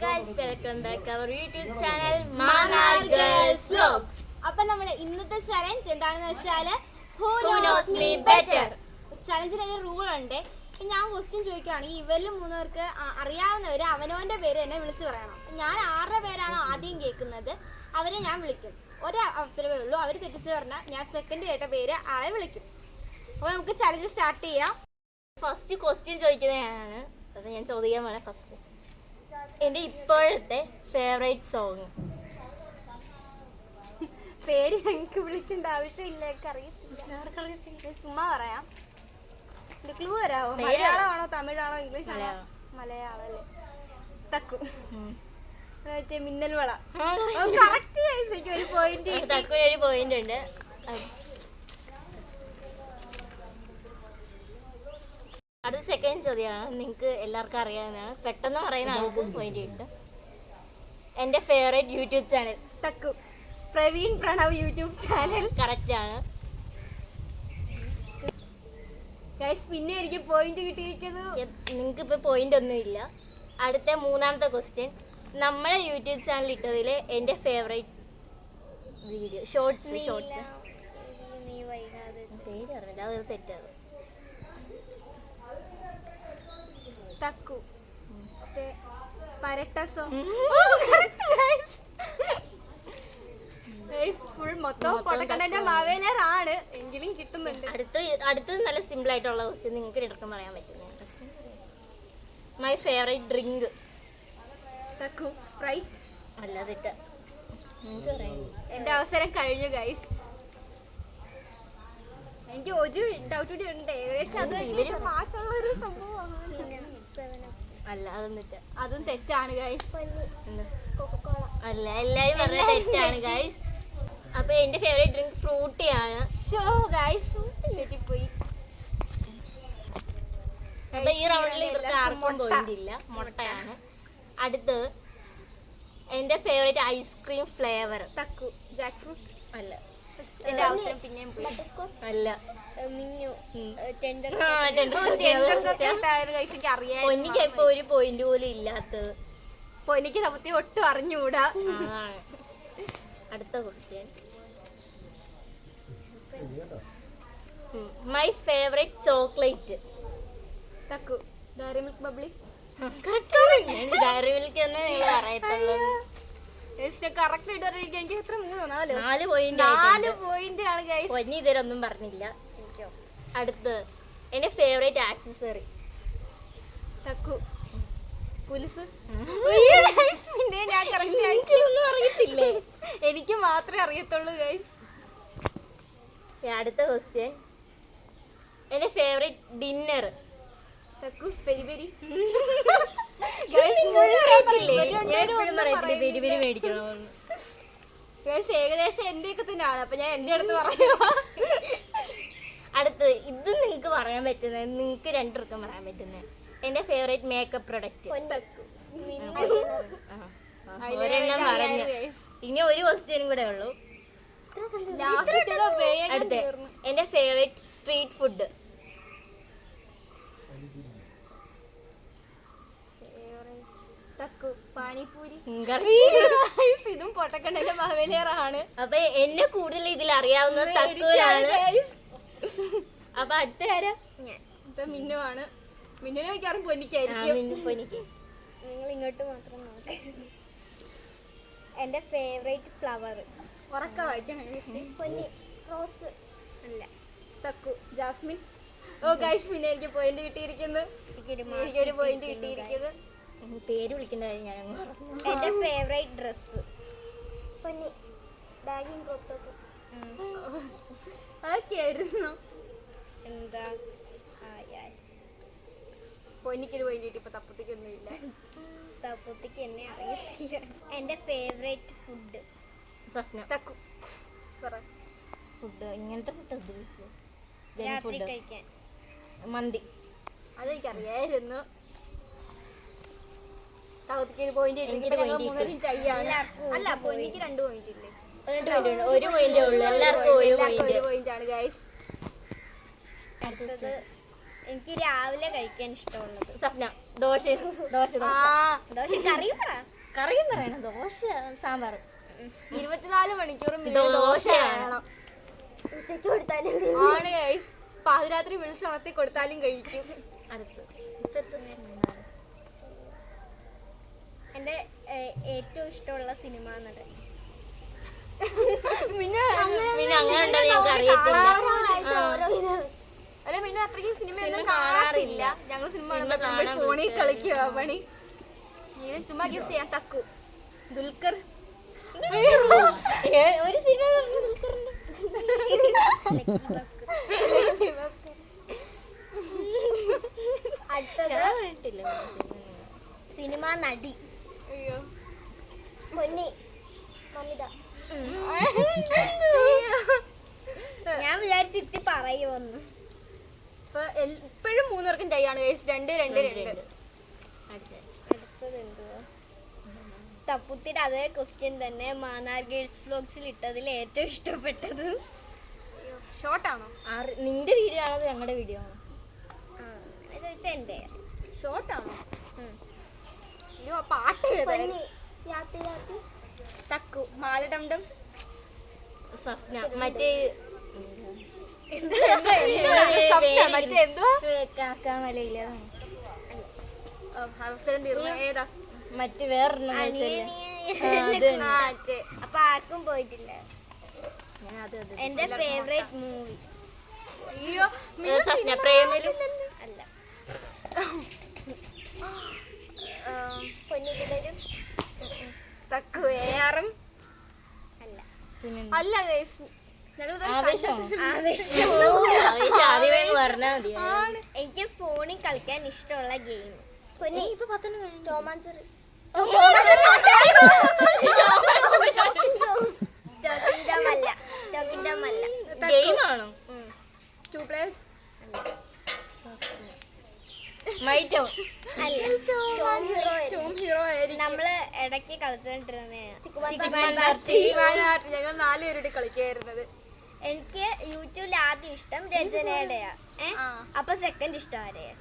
guys, welcome back to our YouTube channel Mangal Girls Vlogs. അപ്പോൾ നമ്മൾ ഇന്നത്തെ challenge എന്താണെന്ന് വെച്ചാൽ Who knows me better? ചലഞ്ചിന് ഒരു റൂൾ ഉണ്ട്. അപ്പം ഞാൻ ക്വസ്റ്റ്യൻ ചോദിക്കുകയാണെങ്കിൽ ഇവരിൽ മൂന്നുപേർക്ക് അറിയാവുന്നവർ അവനവൻ്റെ പേര് തന്നെ വിളിച്ച് പറയണം. ഞാൻ ആരുടെ പേരാണോ ആദ്യം കേൾക്കുന്നത് അവരെ ഞാൻ വിളിക്കും. ഒരു അവസരമേ ഉള്ളൂ. അവർ തെറ്റിച്ച് പറഞ്ഞാൽ ഞാൻ സെക്കൻഡ് കേട്ട പേര് ആളെ വിളിക്കും. അപ്പോൾ നമുക്ക് ചലഞ്ച് സ്റ്റാർട്ട് ചെയ്യാം. ഫസ്റ്റ് ക്വസ്റ്റ്യൻ ചോദിക്കുന്നതാണ്. അത് ഞാൻ ചോദിക്കാൻ വേണം ഫസ്റ്റ്. എൻ്റെ ഇപ്പോഴത്തെ ഫേവറേറ്റ് സോങ്. പേര് എനിക്ക് വിളിക്കേണ്ട ആവശ്യമില്ല, എനിക്ക് അറിയത്തില്ല. ചുമ്മാ പറയാം. ഒരു ക്ലൂ തരാമോ? മലയാളമാണോ തമിഴാണോ ഇംഗ്ലീഷാണോ? മലയാളം അല്ലേ? തക്കു മറ്റേ മിന്നൽ വള. കറക്റ്റ് ഒരു പോയിന്റ്. തക്കുവിനൊരു പോയിന്റ് ഉണ്ട്. അത് സെക്കൻഡ് ചോദ്യമാണ്. നിങ്ങൾക്ക് എല്ലാവർക്കും അറിയാവുന്നതാണ്. പെട്ടെന്ന് പറയുന്ന ആൾക്ക് പോയിന്റ് കിട്ടും. എൻ്റെ favourite YouTube channel Thakku Praveen Pranav YouTube channel. Correct ആണ്. പിന്നെ എനിക്ക് പോയിന്റ് കിട്ടിയിരിക്കുന്നു. നിങ്ങൾക്ക് ഇപ്പോൾ പോയിന്റ് ഒന്നും ഇല്ല. അടുത്ത മൂന്നാമത്തെ ക്വസ്റ്റ്യൻ. നമ്മളെ യൂട്യൂബ് ചാനൽ ഇട്ടതിൽ എൻ്റെ ഫേവറേറ്റ് വീഡിയോ ഷോർട്സ് പേര് പറഞ്ഞില്ല, അതൊരു തെറ്റാണ്. തക്കു പരട്ടസോ ഫുൾ മൊത്തം കൊടക്കണ്ടന്റെ മാവേലറാണ് എങ്കിലും കിട്ടുന്നുണ്ട്. അടുത്തത് നല്ല സിമ്പിൾ ആയിട്ടുള്ള ക്വസ്റ്റ്യൻ. നിങ്ങൾക്ക് ഇടക്കം പറയാൻ പറ്റുന്നത്. My favourite drink. Thakku Sprite. അല്ല, തെറ്റ. നിങ്ങൾക്ക് പറയാം. എന്റെ അവസരം കഴിഞ്ഞു ഗൈസ്. എനിക്ക് ഒരു ഡൗട്ട് കൂടി ഉണ്ട്. ഏകദേശം അത് മാച്ചുള്ള ഒരു സംഭവമാണ്. അല്ല, അതൊന്നും അതും തെറ്റാണ് ഗൈസ്. അല്ല, എല്ലാവരും പറഞ്ഞ തെറ്റാണ് ഗൈസ്. അപ്പൊ എന്റെ ഫേവറേറ്റ് ഡ്രിങ്ക് ഫ്രൂട്ടിയാണ്. തെറ്റിപ്പോയി. അപ്പൊ ഈ റൗണ്ടിൽ ഇവർക്ക് ആർക്കും പോയിന്റ് ഇല്ല. മുട്ടയാണ്. അടുത്ത് എന്റെ favourite ice cream flavour. Thakku jackfruit. അല്ല, എന്റെ അവസരം പിന്നെയും അല്ല. പൊന്നിക്ക് ഇപ്പൊ ഒരു പോയിന്റ് പോലും ഇല്ലാത്തത്. പൊന്നിക്ക് സത്യത്തിൽ ഒട്ടും അറിഞ്ഞുകൂടാ. അടുത്ത question. My favourite chocolate. Thakku Dairy Milk Bubbly. Dairy Milk തന്നെ നിങ്ങൾ പറയത്തുള്ളൂ. കറക്റ്റ് ആയിട്ട് എനിക്ക് എത്ര 4 പോയിന്റ് ആണ് ഗൈസ്. പൊന്നി ഇതുവരെ ഒന്നും പറഞ്ഞില്ല. അടുത്ത് എന്റെ ഫേവറേറ്റ് ആക്സസറി. തക്കു പുലിസ്. എനിക്കൊന്നും അറിയത്തില്ലേ? എനിക്ക് മാത്രമേ അറിയത്തുള്ളൂ ഗൈസ്. അടുത്ത ക്വസ്റ്റ്യൻ. എന്റെ favourite dinner. Thakku peri peri. ഏകദേശം എന്റെ ഒക്കെ തന്നെയാണ്. അപ്പൊ ഞാൻ എന്റെ അടുത്ത് പറയാം. അടുത്ത് ഇത് നിങ്ങൾക്ക് പറയാൻ പറ്റുന്നത്, നിങ്ങൾക്ക് രണ്ടുപേർക്കും പറയാൻ പറ്റുന്നത്. എന്റെ ഫേവറേറ്റ് മേക്കപ്പ് പ്രൊഡക്റ്റ്. ഒരെണ്ണം പറഞ്ഞു. ഇനി ഒരു ക്വസ്റ്റ്യനും കൂടെ ഉള്ളൂ. അടുത്ത എന്റെ ഫേവറേറ്റ് സ്ട്രീറ്റ് ഫുഡ്. തക്കു പാനിപൂരി. ഇതും പൊട്ടക്കണ്ണന്റെ മാവേലിയറാണ്. അപ്പൊ എന്നെ കൂടുതൽ ഇതിൽ അറിയാവുന്നത് തക്കുവിനാണ്. അപ്പൊ അടുത്ത ആരാ? മിന്നുവാണ്. മിന്നുനെ മിക്കാറും പൊന്നിക്കായിരിക്കും. നിങ്ങൾ ഇങ്ങോട്ട് മാത്രം നോക്ക്. എന്റെ ഫേവറേറ്റ് ഫ്ലവർ. ഉറക്ക വായിക്കണം. റോസ് അല്ല. തക്കു ജാസ്മിൻ. ഓ ഗൈസ്, പിന്നെ എനിക്ക് പോയിന്റ് കിട്ടിയിരിക്കുന്നു. എനിക്കൊരു പോയിന്റ് കിട്ടിയിരിക്കുന്നു. പേര് വിളിക്കേണ്ട കാര്യം ഞാൻ എന്റെ ഫേവറേറ്റ് ഡ്രസ്. അതൊക്കെയായിരുന്നു. എന്താ പൊന്നിക്കൊരു പോയിന്റ് കിട്ടി. ഇപ്പൊ തപ്പത്തിക്കൊന്നും ഇല്ല. തപ്പത്തിക്ക് എന്നെ അറിയത്തില്ല. എന്റെ ഫേവറേറ്റ് ഫുഡ്. സ്വപ്ന. തക്കു ഫുഡ്. ഇങ്ങനത്തെ ഫുഡ് ഉദ്ദേശിച്ചു. രാത്രി കഴിക്കാൻ മന്തി. അതെനിക്കറിയായിരുന്നു. തകത്തിക്ക് പോയിന്റ് അല്ല, പൊന്നിക്ക് 2 പോയിന്റ് ഇല്ലേ? ഒരു പോയിന്റ് ഉള്ളൂ. എല്ലാവർക്കും ഒരു പോയിന്റ് ആണ് ഗൈസ്. അടുത്തത് എനിക്ക് രാവിലെ കഴിക്കാൻ ഇഷ്ടമുള്ളത്. സ്വപ്ന ദോശ. ദോശ ദോശ കറി പറ. കറിയും പറയണം. ദോശ സാമ്പാർ 24 മണിക്കൂറും ദോശയാണ്. ഉച്ചയ്ക്ക് കൊടുത്താലും ആണ് ഗൈസ്. പാതിരാത്രി വിളിച്ചുണർത്തി കൊടുത്താലും കഴിക്കും. അടുത്ത് എൻ്റെ ഏറ്റവും ഇഷ്ടമുള്ള സിനിമ നടൻ. പിന്നെ പിന്നെ അങ്ങനെ ഉണ്ടെന്ന് ഞങ്ങൾക്ക് അറിയത്തില്ല. അല്ല പിന്നെ അത്രയ്ക്കും സിനിമയൊന്നും കാണാറില്ല. ഞങ്ങൾ സിനിമ ഫോണിൽ കളിക്കുക പണി. ഇത് ചുമ്മാ ഗസ് ചെയ്യാൻ. തക്കു, ദുൽഖർ, ഒരു സിനിമ അടുത്തത് സിനിമ നടി. അയ്യോ പൊന്നി മമിത. ഞാൻ വിചാരിച്ചു ഇത്തി പറയുമെന്ന്. ഇപ്പോഴും 3 പേർക്കും ടൈ ആണ് ഗൈസ്. 2-2-2. അടുത്തത് എന്തുവാ? തപ്പുത്തിരി അതേ ക്വസ്റ്റ്യൻ തന്നെ. മാന്നാർ ഗേൾസ് വ്ലോഗ്സിൽ ഇട്ടതിൽ ഏറ്റവും ഇഷ്ടപ്പെട്ടത്. ഷോർട്ടാണോ? നിന്റെ വീഡിയോ ആണോ ഞങ്ങളുടെ വീഡിയോ ആണോ? അങ്ങനെ ചോദിച്ചാൽ എൻ്റെ ഷോർട്ടാണോ? അയ്യോ പാട്ട് തക്കു, മാലഡംഡം, സ്വപ്ന മറ്റേ മറ്റേ എന്തുവാ കാക്കാമലയില്ല അവസരം തീർന്നു. ഏതാ? മറ്റേ വേറൊരെണ്ണം അപ്പൊ ആർക്കും പോയിട്ടില്ല. എന്റെ ഫേവറേറ്റ് മൂവി. അയ്യോ സ്വപ്ന പ്രേമലു അല്ല. തക്കു ARM അല്ല. അല്ല ഗൈസ്. പറഞ്ഞാ മതി. എനിക്ക് ഫോണിൽ കളിക്കാൻ ഇഷ്ടമുള്ള ഗെയിം. ഗെയിമാണോ? 2 players മൈറ്റോ ടോം ഹീറോ ആയിരിക്കും. നമ്മള് ഇടയ്ക്ക് കളിച്ചോണ്ടിരുന്ന ഞങ്ങൾ 4 പേരുടെ കളിക്കായിരുന്നത്. എനിക്ക് യൂട്യൂബിൽ ആദ്യം ഇഷ്ടം രചനയുടെയാ. അപ്പൊ സെക്കൻഡ് ഇഷ്ടം ആരെയാ?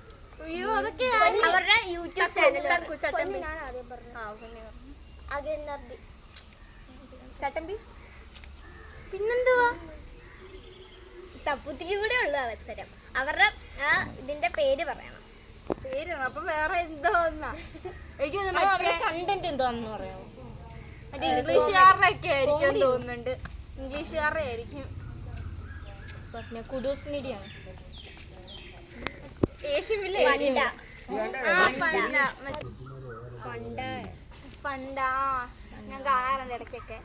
അയ്യോ അതൊക്കെ അവരുടെ യൂട്യൂബ് ചാനൽ. ചട്ടൻ പീസ്. പിന്നെന്തുവാ? തപ്പുത്തിരി കൂടെ ഉള്ളു അവസരം. അവരുടെ ആ ഇതിന്റെ പേര് പറയണം. പേരാണ്. അപ്പൊ വേറെ എന്തോ ഒന്നാ എനിക്ക് കണ്ടന്റ് എന്താന്ന് പറയാമോ? മറ്റേ ഇംഗ്ലീഷുകാരുടെ ഒക്കെ ആയിരിക്കും തോന്നുന്നുണ്ട്. ഇംഗ്ലീഷുകാരുടെ ആയിരിക്കും. കുഡൂസ് മീഡിയാണ്. ഏഷ്യമില്ല ഫണ്ടാ ഞാൻ കാണാറുണ്ട് ഇടയ്ക്കൊക്കെ.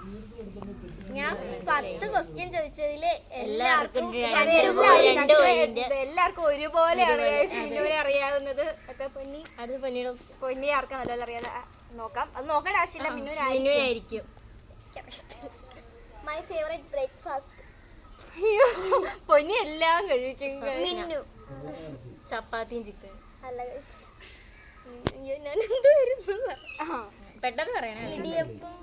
ഞാൻ 10 ക്വസ്റ്റ്യൻ ചോദിച്ചതില് എല്ലാവർക്കും എല്ലാവർക്കും ഒരുപോലെയാണ് മിന്നുവിനെ അറിയാവുന്നത്. പൊന്നി അടുത്ത പൊന്നിയുടെ പൊന്നി ആർക്കാ നല്ലപോലെ അറിയാതെ നോക്കാം. അത് നോക്കേണ്ട ആവശ്യമില്ല. മിന്നുവിനായിരിക്കും. My favourite breakfast. പൊന്നി എല്ലാം കഴിക്കും. മിന്നു. ചപ്പാത്തിയും ചിക്കൻ. അല്ല ഞാൻ എന്തായിരുന്നു? പെട്ടെന്ന് പറയണേ. ഇടിയപ്പം.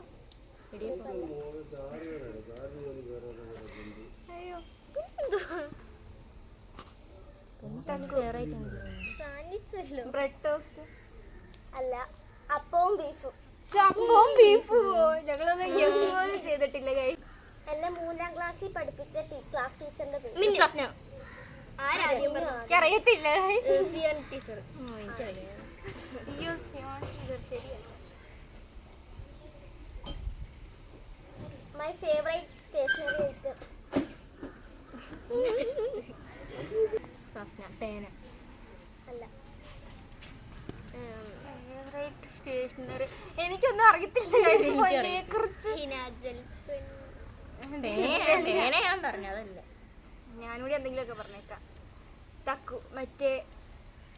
സാൻഡ്വിച്ച്. Bread toast. അല്ല, അപ്പവും ബീഫും. അപ്പവും ബീഫും ഞങ്ങളൊന്നും ഗസ് പോലും ചെയ്തിട്ടില്ല. എന്നെ 3ാം ക്ലാസ്സിൽ പഠിപ്പിച്ച ക്ലാസ് ടീച്ചറിന്റെ പേര്. സ്വപ്ന. ആരാദ്യം പറഞ്ഞു? അറിയത്തില്ല. Teacher. My favourite stationery item. Swapna പേന. അല്ല. ഫേവറേറ്റ് സ്റ്റേഷനറി എനിക്കൊന്നും അറിയത്തില്ല പൊന്നിയെ കുറിച്ച്. ഹിനാജൽ. പേന ഞാൻ പറഞ്ഞതല്ല. ഞാനൂടെ എന്തെങ്കിലുമൊക്കെ പറഞ്ഞേക്കാം. തക്കു മറ്റേ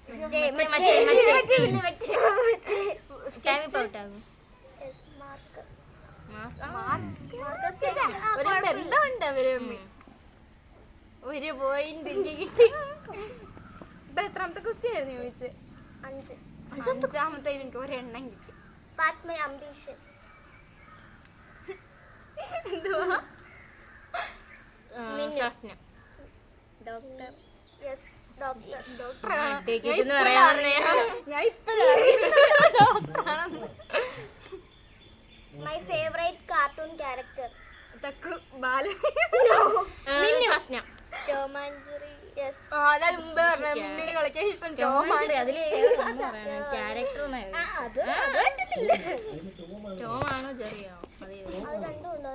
ഒരു ബന്ധമുണ്ട് അവര്. ഒരു പോയിന്റ് കിട്ടി. ഇപ്പൊ എത്രാമത്തെ ക്വസ്റ്റ്യൻ ആയിരുന്നു ചോദിച്ചത്? 5. 5ാമത്തെ എനിക്ക് ഒരെണ്ണം കിട്ടി. That's my ambition. എന്തുവാ? സ്വപ്ന. ഡോക്ടർ. Yes, doctor. ഞാൻ ഇപ്പോഴാണ് കാർട്ടൂൺ ക്യാരക്ടർ? തക്കു ബാല സ്വപ്ന. ടോമാഞ്ചറി. യെസ്. അതായത് മുമ്പേ പറഞ്ഞ മിന്നിന് കളിക്കാൻ ഇഷ്ടം ടോമാണ്. അതില് ക്യാരക്ടർ അത് കണ്ടിട്ടില്ല. ടോമാണോ ജെറിയാണോ? അത് രണ്ടും ഉണ്ടോ?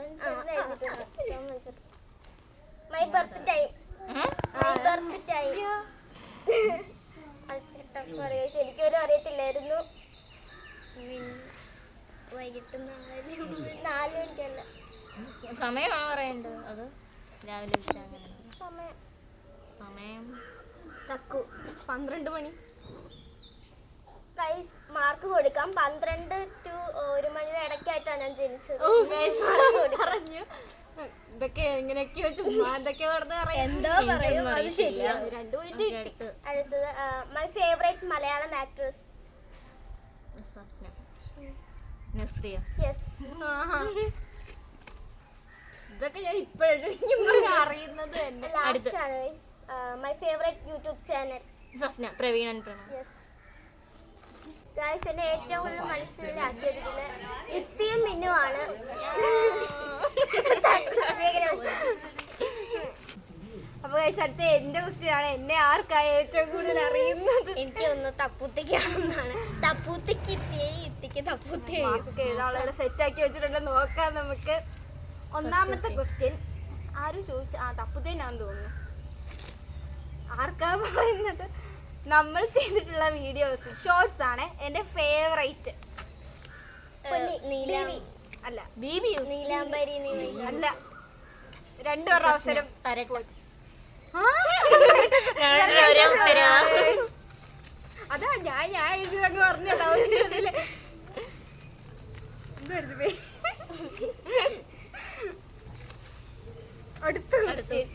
My birth time. My birth time. എനിക്കൊരു അറിയത്തില്ലായിരുന്നു. വൈകിട്ട് 4 മണിക്കല്ല. സമയമാണോ പറയണ്ടത്? അത് രാവിലെ സമയം സമയം തക്കു 12 മണി. പ്രൈസ് മാർക്ക് കൊടുക്കാം. 12 to 1 മണിയുടെ ഇടയ്ക്കായിട്ടാണ് ഞാൻ ജനിച്ചത്. പറഞ്ഞു ഇതൊക്കെ എങ്ങനെയൊക്കെയോ ചുമ്മാ എന്തൊക്കെ വെറുതെ എന്തോ പറയും, അത് ശരിയാ. 2 മിനിറ്റ് കിട്ടി. അടുത്തത് my favourite Malayalam actress. Swapna. Nazriya. Yes. ഇതൊക്കെ ഞാൻ ഇപ്പോഴും അറിയുന്നത് തന്നെ. ലാസ്റ്റ് ആണ് my favourite YouTube channel. Swapna. Praveenan Pranav. Yes. Guys, എന്നെ ഏറ്റവും കൂടുതൽ മനസ്സിലാക്കിയതില് ഇത്തിയും മിന്നുമാണ്. അപ്പൊ അടുത്ത എന്റെ ക്വസ്റ്റ്യൻ എന്നെ ആർക്കായി ഏറ്റവും കൂടുതൽ അറിയുന്നത്? എനിക്ക് ഒന്ന് തപ്പൂത്തിക്കാണെന്നാണ്. തപ്പൂത്തിക്ക് ഇത്തിയെ, ഇത്തിക്ക് തപ്പൂത്തി. എഴുതാനുള്ള സെറ്റ് ആക്കി വെച്ചിട്ടുണ്ട്, നോക്കാം നമുക്ക്. ഒന്നാമത്തെ ക്വസ്റ്റ്യൻ ആരും ചോദിച്ച തപ്പുത്തേനാന്ന് തോന്നുന്നു. ആർക്കാ പറയുന്നത്? നമ്മൾ ചെയ്തിട്ടുള്ള വീഡിയോസ് ഷോർട്സ് ആണ് എന്റെ ഫേവറേറ്റ്. അല്ല നീലാംബരി. അല്ല, 2 പേരുടെ അവസരം. അതാ ഞാൻ എഴുതിയതൊക്കെ പറഞ്ഞതാ. അടുത്ത ക്വസ്റ്റ്യൻ.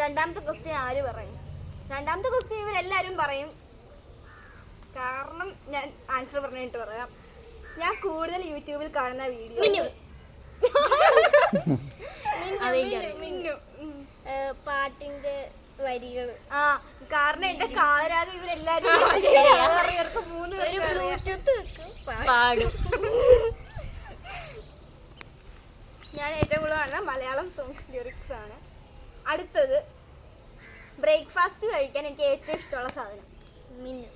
രണ്ടാമത്തെ ക്വസ്റ്റ്യൻ ആര് പറയും? രണ്ടാമത്തെ ക്വസ്റ്റ്യൻ ഇവരെല്ലാരും പറയും. കാരണം ഞാൻ ആൻസർ പറഞ്ഞിട്ട് പറയാം. ഞാൻ കൂടുതൽ യൂട്യൂബിൽ കാണുന്ന വീഡിയോ മിന്നു. പാട്ടിന്റെ വരികൾ. കാരണം എന്റെ കാലരാഗം ഇവരെല്ലാരും 3 ബ്ലൂടൂത്ത് വെക്കും. പാടും. ഞാൻ ഏറ്റവും കൂടുതൽ കാണുന്ന മലയാളം സോങ്സ് ലിറിക്സ് ആണ്. അടുത്തത് ബ്രേക്ക്ഫാസ്റ്റ് കഴിക്കാൻ എനിക്ക് ഏറ്റവും ഇഷ്ടമുള്ള സാധനം. മിന്നു.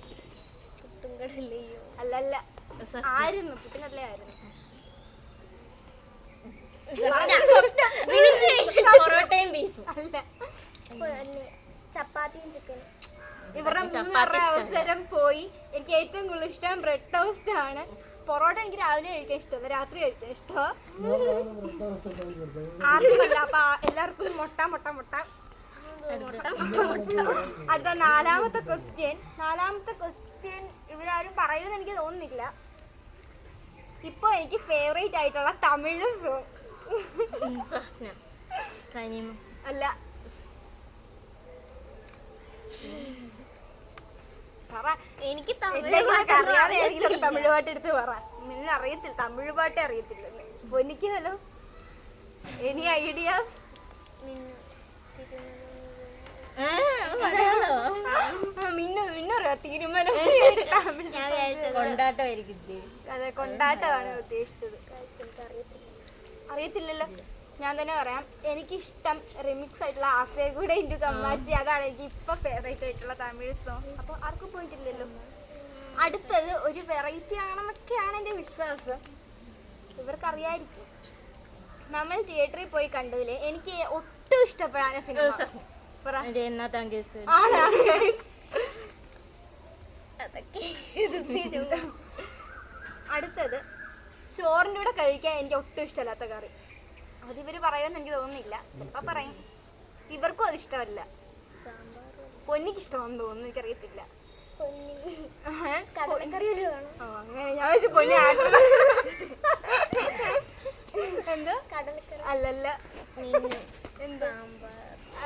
പുട്ടുംകടലയോ? അല്ലല്ല, ആയിരുന്നു പുട്ടുകടല ആയിരുന്നു. പൊറോട്ടയും ബീഫും. അല്ല, ചപ്പാത്തിയും ചിക്കനും. ഇവരുടെ 3 അവസരം പോയി. എനിക്ക് ഏറ്റവും കൂടുതൽ ഇഷ്ടം ബ്രെഡ് ടോസ്റ്റ് ആണ്. പൊറോട്ട എനിക്ക് രാവിലെ കഴിക്കാൻ ഇഷ്ടം, രാത്രി കഴിക്കാൻ ഇഷ്ടം. ആർക്കുമല്ല. അപ്പൊ എല്ലാവർക്കും മുട്ട. അടുത്ത നാലാമത്തെ ക്വസ്റ്റ്യൻ ഇവരാരും പറയുമെന്ന് എനിക്ക് തോന്നുന്നില്ല. ഇപ്പൊ എനിക്ക് ഫേവറേറ്റ് ആയിട്ടുള്ള തമിഴ് സോങ്. സ്വപ്ന. കനിമ. അല്ല, എനിക്ക് അറിയാതെ ഏതെങ്കിലും തമിഴ് പാട്ട് എടുത്ത് പറ. നിന്നെ അറിയത്തില്ല, തമിഴ് പാട്ടേ അറിയത്തില്ല. എനിക്കല്ലോ എനി ഐഡിയാസ്? മിന്നു അറിയാം. തീരുമാനം കൊണ്ടാട്ടമായിരിക്കും. അതെ, കൊണ്ടാട്ടമാണ് ഉദ്ദേശിച്ചത്. അറിയത്തില്ലല്ലോ. ഞാൻ തന്നെ പറയാം. എനിക്കിഷ്ടം റിമിക്സ് ആയിട്ടുള്ള ആസേഗൂടെ ഇൻഡു കമ്മാച്ചി. അതാണ് എനിക്ക് ഇപ്പൊ ഫേവറേറ്റ് ആയിട്ടുള്ള തമിഴ് സോങ്. അപ്പൊ ആർക്കും പോയിട്ടില്ലല്ലോ. അടുത്തത് ഒരു വെറൈറ്റി ആണെന്നൊക്കെയാണ് എൻ്റെ വിശ്വാസം. ഇവർക്കറിയായിരിക്കും. നമ്മൾ തിയേറ്ററിൽ പോയി കണ്ടതില് എനിക്ക് ഒട്ടും ഇഷ്ടപ്പെടാൻ സിനിമ അടുത്തത് ചോറിൻ്റെ കൂടെ കഴിക്കാൻ എനിക്ക് ഒട്ടും ഇഷ്ടമല്ലാത്ത കറി. അതിവര് പറയുമെന്ന് എനിക്ക് തോന്നുന്നില്ല. ചിലപ്പോ പറയും. ഇവർക്കും അത് ഇഷ്ടമല്ല. പൊന്നിക്ക് ഇഷ്ടമാണെന്ന് തോന്നുന്നു, എനിക്കറിയത്തില്ല. അങ്ങനെ ഞാൻ വെച്ച് പൊന്നി എന്താ? അല്ലല്ല, എന്താ?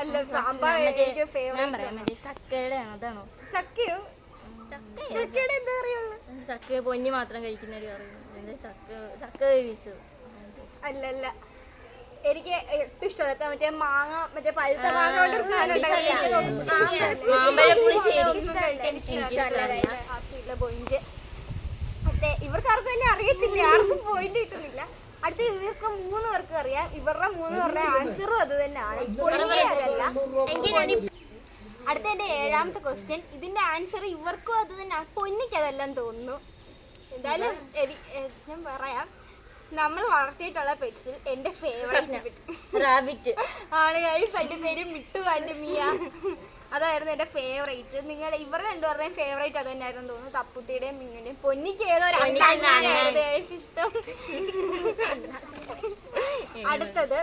അല്ല, സാമ്പാർ എനിക്ക് ഫേവറേറ്റ്. ചക്കയുടെ അതാണോ? ചക്കയോ? ചക്കയുടെ എന്താ അറിയുള്ളൂ? ചക്ക പൊന്നി മാത്രം കഴിക്കുന്നവര് പറയുന്നു. ചക്ക വേവിച്ചത്. അല്ലല്ല, എനിക്ക് ഏറ്റവും ഇഷ്ടമല്ലാത്ത മറ്റേ മാങ്ങ, മറ്റേ പഴുത്ത മാങ്ങ കൊണ്ട് പോയിന്റ്. മറ്റേ ഇവർക്കാർക്കും തന്നെ അറിയത്തില്ല, ആർക്കും പോയിന്റ് കിട്ടുന്നില്ല. അടുത്ത ഇവർക്ക് 3 പേർക്ക് അറിയാം. ഇവരുടെ 3 പേരുടെ ആൻസറും അത് തന്നെയാണ്. പൊന്നിയല്ല. അടുത്ത എൻ്റെ 7ാമത്തെ ക്വസ്റ്റ്യൻ. ഇതിന്റെ ആൻസർ ഇവർക്കും അത് തന്നെയാണ്. പൊന്നിക്ക് അതെല്ലാം തോന്നുന്നു. എന്തായാലും ഞാൻ പറയാം, നമ്മൾ വളർത്തിയിട്ടുള്ള പെറ്റ്സിൽ എൻ്റെ ഫേവറേറ്റ് റാബിറ്റ് ആണ് ഗൈസ്. അതിൻ്റെ പേര് മിട്ടു ആൻഡ് മിയ. അതായിരുന്നു എൻ്റെ ഫേവറേറ്റ്. നിങ്ങളുടെ ഇവരുടെ 2 പേരുടെയും ഫേവറേറ്റ് അത് തന്നെയായിരുന്നു തോന്നുന്നു. തപ്പുത്തിയുടെയും മിന്നുടെയും. പൊന്നിക്ക് ഏതോ ഒരു ഇഷ്ടം. അടുത്തത്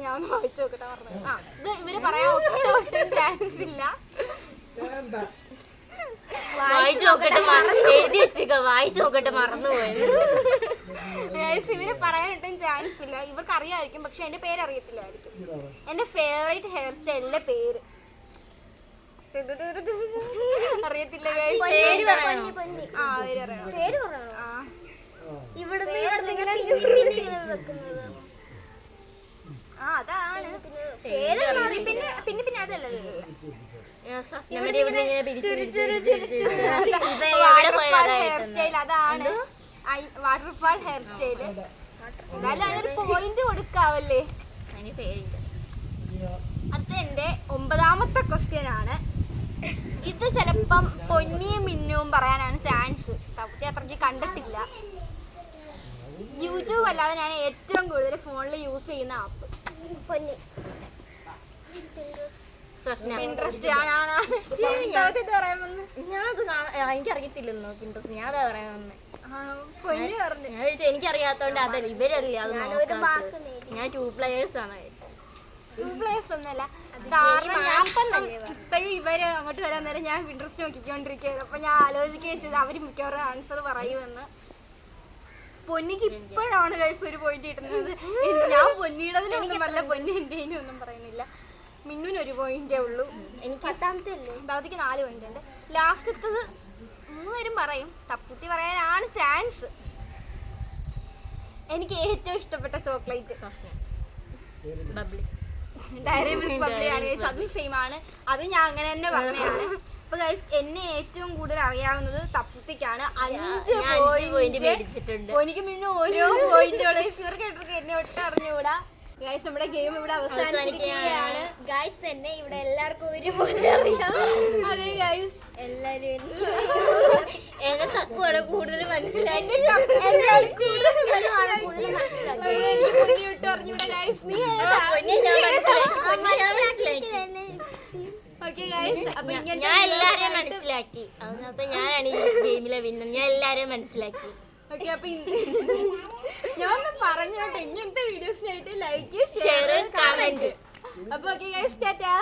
ഞാൻ ഒന്ന് വായിച്ചു നോക്കട്ടെ പറഞ്ഞത്. ഇത് ഇവര് പറയാൻ ഒട്ടും ചാൻസ് ഇല്ല. വായിച്ചു നോക്കട്ടെ, എഴുതി വെച്ചേക്ക, വായിച്ചു നോക്കട്ടെ, മറന്നുപോയത്. ഇവര് പറയാനൊട്ടും ചാൻസ് ഇല്ല. ഇവർക്ക് അറിയാമായിരിക്കും, പക്ഷെ എന്റെ പേര് അറിയത്തില്ലായിരിക്കും. എന്റെ ഫേവറേറ്റ് ഹെയർ സ്റ്റൈലിന്റെ പേര് അറിയത്തില്ല. പേര് പറയണോ? ആ പേര് അറിയണം. പേര് പറയണോ? ആ ഇവിടുന്ന് അതാണ് പിന്നെ പിന്നെ പിന്നെ അതല്ലല്ലോ. ഹെയർ സ്റ്റൈൽ അതാണ് വാട്ടർഫാൾ ഹെയർ സ്റ്റൈല്. എന്തായാലും അതിനൊരു പോയിന്റ് കൊടുക്കാവല്ലേ. അടുത്ത എന്റെ 9ാമത്തെ ക്വസ്റ്റ്യൻ ആണ്. ഇത് ചിലപ്പം പൊന്നിയും മിന്നും പറയാനാണ് ചാൻസ്. തപ്പത്തി അത്രയ്ക്ക് കണ്ടിട്ടില്ല. യൂട്യൂബ് അല്ലാതെ ഞാൻ ഏറ്റവും കൂടുതൽ ഫോണിൽ യൂസ് ചെയ്യുന്ന ആപ്പ് പൊന്നി. പിൻട്രസ്റ്റ് ആണ്. എനിക്കറിയത്തില്ലെന്നോ പിൻട്രസ്റ്റ്, ഞാൻ അതാ പറയാൻ വന്നേ. പൊന്നി പറഞ്ഞു. ഞാൻ ചോദിച്ചാൽ എനിക്കറിയാത്തോണ്ട് അതല്ല, ഇവരല്ലേ അത് ഒരു നോക്കാത്തത്. വാക്ക് നേടി. ഞാൻ 2 players ആണ്. 2 players ഒന്നുമല്ല. കാരണം ഞാൻ ഇപ്പോഴും ഇവര് അങ്ങോട്ട് വരാൻ നേരം ഞാൻ പിൻട്രസ്റ്റ് നോക്കിക്കൊണ്ടിരിക്കുകയായിരുന്നു. അപ്പൊ ഞാൻ ആലോചിക്കുകയും ചെയ്ത് അവര് മിക്കവാറും ആൻസർ പറയുമെന്ന്. പൊന്നിക്ക് ഇപ്പോഴാണ് ഗൈസ് ഒരു പോയിന്റ് കിട്ടുന്നത്. ഞാൻ പൊന്നിയുടേതിനൊന്നും പറയില്ല, പൊന്നി എൻ്റെനും ഒന്നും പറയുന്നില്ല. മിന്നുന് 1 പോയിന്റേ ഉള്ളൂ. എനിക്ക് 10ാമത്തെ അല്ലേ? ദാദിക്ക് 4 പോയിന്റ് ഉണ്ട്. ലാസ്റ്റത്തത് 3 പേരും പറയും. തപ്പുത്തി പറയാനാണ് ചാൻസ്. എനിക്ക് ഏറ്റവും ഇഷ്ടപ്പെട്ട ചോക്ലേറ്റ് ബബ്ലി, ഡയറി മിൽക്ക് ബബ്ലിയാണ്. അതും സെയിം ആണ്. അത് ഞാൻ അങ്ങനെ തന്നെ പറഞ്ഞതാണ്. അപ്പൊ ഗൈസ് എന്നെ ഏറ്റവും കൂടുതൽ അറിയാവുന്നത് തപ്പുത്തിക്കാണ്. 5 പോയിന്റ് മേടിച്ചിട്ടുണ്ട്. എനിക്ക് പിന്നെ ഓരോ പോയിന്റുകളും കേട്ടിട്ട് എന്നെ ഒട്ടും അറിഞ്ഞുകൂടാ. ഗൈസ് നമ്മുടെ ഗെയിം ഇവിടെ അവസാനിച്ചിരിക്കുകയാണ്. ഗൈസ് തന്നെ ഇവിടെ എല്ലാവർക്കും ഒരുപോലെ അറിയാം. അതെ ഗൈസ്, എല്ലാരും എന്നെ തക്കുവാണ് കൂടുതൽ മനസ്സിലായി. എനിക്ക് പൊന്നി ഒട്ടും അറിഞ്ഞൂടാ ഗൈസ്. നീ ഓക്കെ ഗൈസ്, അപ്പൊ ഞാൻ എല്ലാരെയും മനസ്സിലാക്കി. അതിനകത്ത് ഞാനാണ് ഈ ഗെയിമിലെ വിന്നർ. ഞാൻ എല്ലാരെയും മനസ്സിലാക്കി. ഓക്കെ, അപ്പൊ ഞാൻ ഒന്ന് പറഞ്ഞോട്ടെ, ഇങ്ങനത്തെ വീഡിയോസിനായിട്ട് ലൈക്ക്, ഷെയർ, കമന്റ്. അപ്പൊ ഓക്കെ ഗൈസ്, ടാറ്റാ.